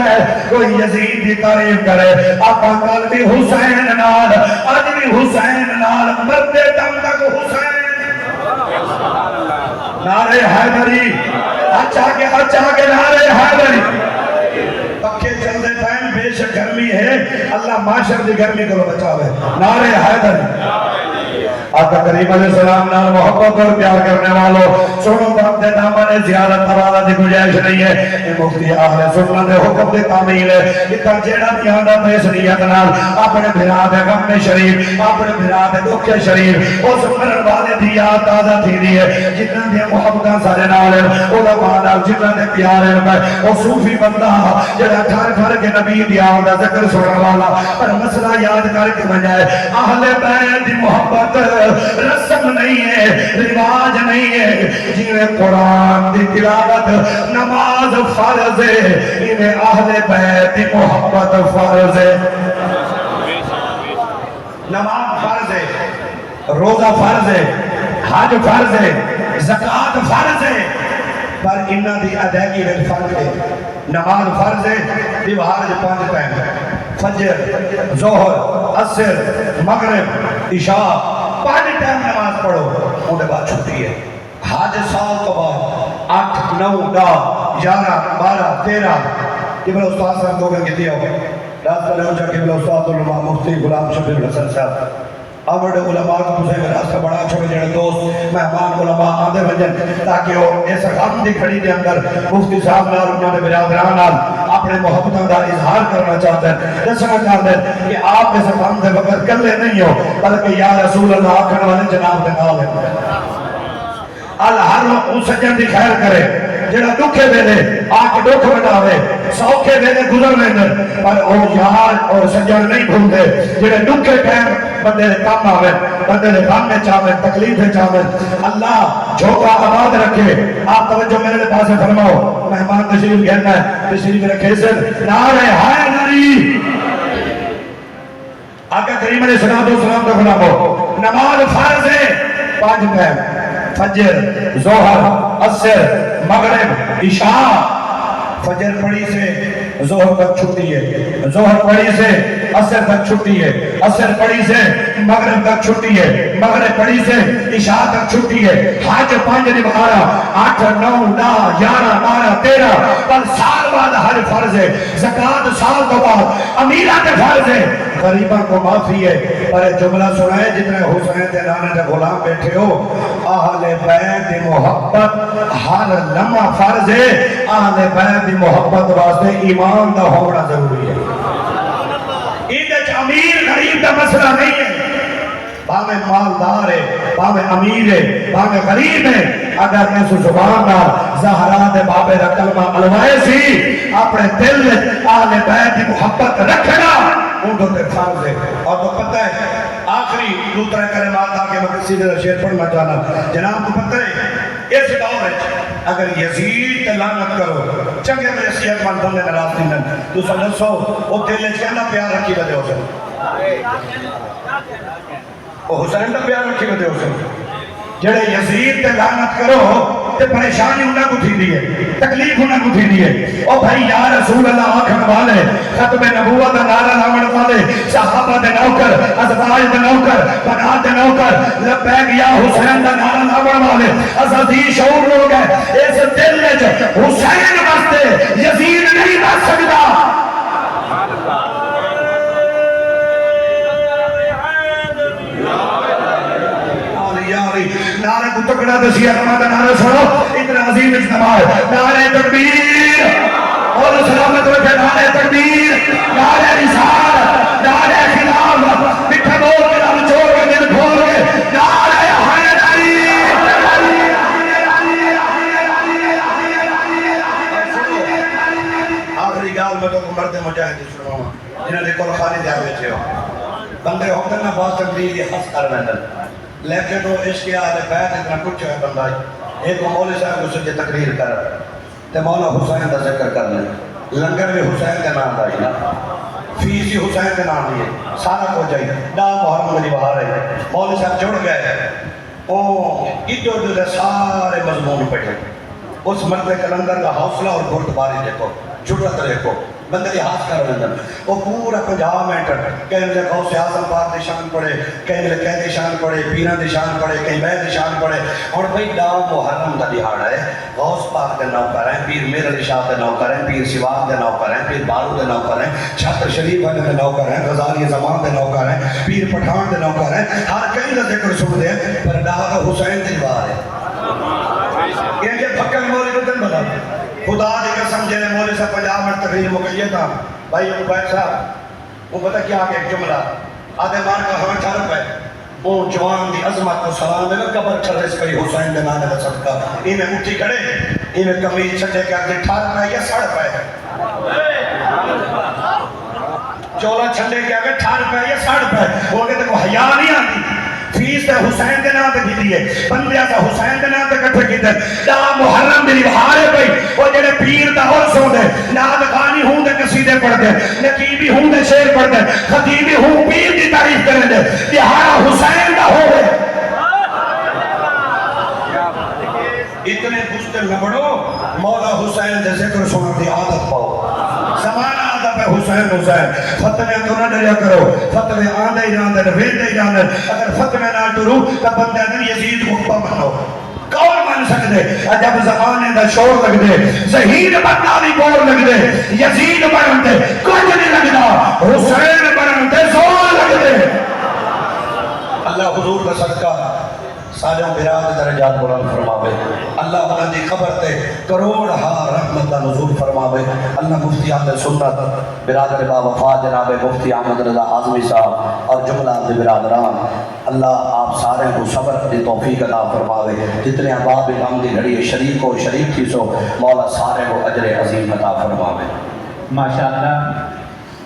ہے کوئی یزید کی تعریف کرے آپ کل بھی حسین نال اج بھی حسین نال مرتے دم تک حسین نعرے حیدری اچھا کے نعرے حیدری پکے چلتے ٹائم بے شک گرمی ہے اللہ معاشر دی گرمی کو بچاوے نعرے حیدری آقا کریم علیہ السلام نال محبت اور پیار کرنے والوں سنو باپ دے دامن زیارت تبادلہ دی گنجائش نہیں ہے یہ مفتی اہل سنت دے حکم دے تعمیل ہے اتنا جیڑا دیان دا پیسریت نال اپنے بھرا دے غم شریف اپنے بھرا دے دکھ شریف اس مرن والے دی یاد تازہ تھی دی ہے جتنا دے محبتاں سارے نال ہے علماء نال جتنا دے پیار ہے وہ صوفی بندہ جڑا گھر کے نبی دی آن دا ذکر سنن والا پر مسئلہ یاد کر کے بجائے اہل بیت دی محبت رسم نہیں ہے رواج نہیں ہے جنہیں قرآن دی تلاوت نماز فرض ہے انہیں اہل بیت دی محبت فرض ہے نماز فرض ہے روزہ فرض ہے حج فرض ہے زکوٰۃ فرض ہے پر انہاں دی ادائیگی میں فرض ہے نماز فرض ہے دیوار جو 5 ٹائم فجر ظہر عصر مغرب عشاء 5 ٹائم نماز پڑھو ان کے بعد چھٹی ہے حج سال تو بعد 8 9 10 11 12 13 قبلہ استاد صاحب دو گن کتنی ہو رات پر روجہ قبلہ استاد علماء مفتی غلام شبیر الحسن صاحب آمد علماء کو تسے میں راستہ بڑا چھوڑے جڑے دوست مہمان علماء آدھے بنجن تاکہ وہ ایسا خاتم دی کھڑی دے اندر مفتی صاحب نال انہوں نے برادران نال اپنے محبتوں کا اظہار کرنا چاہتے ہیں دسنا چاہتے ہیں کہ آپ ایسا خاتم دے وقت کلے نہیں ہو بلکہ یا رسول اللہ آکھن والے جناب دے نال ہے الہر اس سجن دی خیر کرے جڑا دکھے ویلے آکھ دکھ بناوے سوکھے ویلے گزر لیندر پر او یار اور سجن نہیں بھولتے جڑے دکھے ٹائم بندے دے کام آوے بندے دے کام میں چاہوے تکلیف میں چاہوے اللہ جھوکا آباد رکھے آپ توجہ میرے پاس فرماؤ مہمان تشریف گھرنا ہے تشریف رکھے سر نعرہ حیدری آقا کریم علیہ السلام تو فرماؤ نماز فرض ہے 5 ٹائم فجر ظہر عصر مغرب عشاء فجر پڑھی سے ظہر تک چھٹی ہے ظہر پڑھی سے عصر تک چھٹی ہے عصر پڑھی سے مغرب تک چھٹی ہے مغرب پڑھی سے عشاء تک چھٹی ہے حج 5 نبھانا 8 9 10 11 12 13 پر سال بعد حج فرض ہے زکوٰۃ سال تو بعد امیرات فرض ہے غریبہ کو معافی ہے پر جملہ سنائے جتنے حسین دے نانے دے غلام بیٹھے ہو اہل بیت دی محبت ہر لمحہ فرض ہے اہل بیت دی محبت واسطے ایمان دا ہونا ضروری ہے ایدچ امیر غریب دا مسئلہ نہیں ہے باہمیں مالدار ہے باہمیں امیر ہے باہمیں غریب ہے اگر ایسو زبان نہ زہرا دے بابے دا کلمہ علوائے سی اپنے دل اہل بیت دی محبت رکھنا ان کو فرض ہے اور تو پتہ ہے آخری دوسرا کلمات آگے میں کسی دے شیر پڑھنا چاہنا جناب کو پتہ ہے اس دور ہے اگر یزید لعنت کرو چنگے میں صحت مند بندے ناراض نہیں تو سمجھو وہ دل کہنا پیار رکھی بدے ہو سکے وہ حسین کا پیار رکھی بدے ہو سکے جڑے یزید تے لعنت کرو تے پریشانی انہاں کو تھی دیئے تکلیف انہاں کو تھی دیئے او بھائی یا رسول اللہ آکھن والے ختم نبوت نعرہ لاؤن والے صحابہ دے نوکر ازواج دے نوکر بنات دے نوکر لبیک یا حسین دا نعرہ لاؤن والے عزیز شعور لوگ ہیں اس دل میں حسین واسطے یزید نہیں بچ سکتا نعرہ کو تکڑا دسیا ہمارا نعرہ سنو اتنا عظیم اجتماع ہے نعرہ تکبیر اور سلامت رکھے نعرہ تکبیر نعرہ رسالت نعرہ خلاف مٹھا بول کے رب چھوڑ کے دل کھول کے نعرہ حیدری آخری گال میں تو مرد مجاہد سنواما جنہوں نے کل خالی دیا بیٹھے ہو بندے ہوتے نا بہت تکبیر یہ حس کر رہے لیکن وہ عشق آل بیت اتنا کچھ ہے بندہ ایک مولوی صاحب کو سجے تقریر کر تے مولا حسین دا ذکر کر لیں لنگر بھی حسین کے نام دا ہی فیسی حسین کے نام دیئے سارا کو جائے نا محرم علی بہار ہے مولوی صاحب جڑ گئے او ادھر ادھر سارے مضمون پڑھے اس مرد کلندر کا حوصلہ اور گردباری دیکھو جرت دیکھو بندے لحاظ کر رہے ہیں وہ پورا 50 منٹ کہیں مجھے غوث اعظم پاک دی شان پڑھے کہیں مجھے قید دی شان پڑھے پیران دی شان پڑھے کہیں بیت دی شان پڑھے اور بھائی ڈاؤ محرم دا دہاڑا ہے غوث پاک دے نوکر ہیں پیر میر علی شاہ دے نوکر ہیں پیر سواگ دے نوکر ہیں پیر بارو دے نوکر ہیں چھتر شریف والے دے نوکر ہیں غزالی زمان دے نوکر ہیں پیر پٹھان دے نوکر ہیں ہر کہیں دا ذکر سن دے پر ڈاؤ حسین دی بار ہے یہ کہ پھکر مولی کو دن بنا خدا دی قسم جنہیں مولی سے 50 منٹ تقریر مکیے تھا بھائی عبید صاحب وہ پتہ کیا کہ ایک جملہ آدھے مان کا ہمیں ٹھرپ ہے وہ جوان دی عظمت کو سلام دے میں قبر چھرس کری حسین دے نانے دا صدقہ انہیں اٹھی کھڑے انہیں کمیز چھٹے کہ اگلے ٹھرپ ہے یا سڑپ ہے چولا چھٹے کہ اگلے ٹھرپ ہے یا سڑپ ہے وہ کہتے کو حیاء نہیں آتی فیس تے حسین دے نام تے کی دیئے بندیاں تے حسین دے نام تے کٹھے کی دے دا محرم دی بہارے پئی وہ جڑے پیر دا اور سو دے ناد خانی ہوں دے قصیدے پڑھ دے نقیبی ہوں دے شعر پڑھ دے خطیبی ہوں پیر دی تعریف کریں دے دہارا حسین دا ہوئے اتنے پشتے لبڑو مولا حسین دے ذکر سنر دی عادت پاؤ زمانہ عادت ہے حسین حسین فتوے تو نہ ڈریا کرو فتوے آندے ہی آندے ویندے ہی آندے اگر فتوے نہ ڈرو تو بندے دن یزید کو بنو کون مان سکتے جب زمانے دا شور لگ دے ذہین بندہ بھی بور لگ دے یزید بنن دے کچھ نہیں لگدا حسین بنن دے زور لگ دے اللہ حضور کا صدقہ سارے براد درجات بلند فرماوے اللہ انہاں دی خبر تے کروڑ ہا رحمت دا نزول فرماوے اللہ مفتی اہل سنت برادر با وفا جناب مفتی احمد رضا اعظمی صاحب اور جملہ دے برادران اللہ آپ سارے کو صبر دی توفیق عطا فرماوے جتنے احباب غم دی گھڑی شریک و شریک تھی سو مولا سارے کو اجر عظیم عطا فرماوے ماشاءاللہ